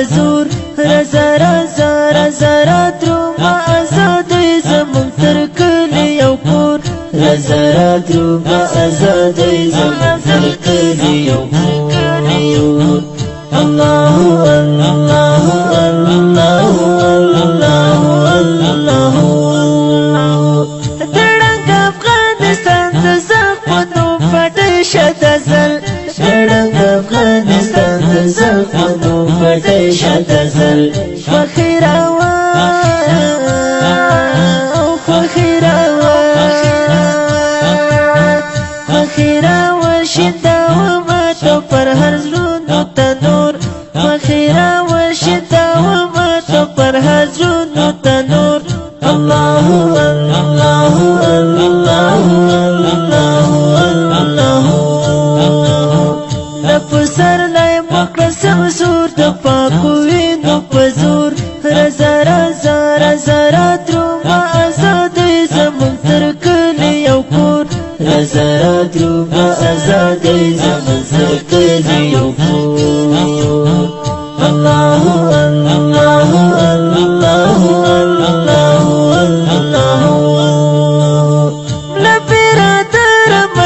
پزور رضا رضا رضا راترو ما آزادی زمون تر کلی یو کور رضا راترو ما آزادی زمون تر کلی یو کور الله الله الله الله دړنګ افغانستان د زخمونو پټي شتزل دړنګ افغانستان د زخمونو پټي شتزل فخیراوا فخیراوا فخیراوا شتاوا ما تو پر هر زړونو تنور فخیراوا شتاوا ما تو پر هر زړونو تنور الله الله الله الله لپسر لای مقصم زور د پاکو وینو پزور رضا رضا رضا راترو ما آزادی زمون تر کلی یو کور رضا راترو ما آزادی زمون تر کلی یو کور الله الله الله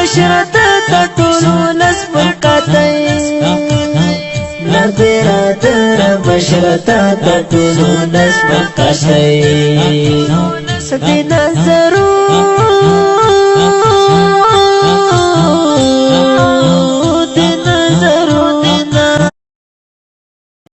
مشرت تطولو نسمر قطعی نبیرادر مشرت تطولو نسمر قطعی ستی نظرو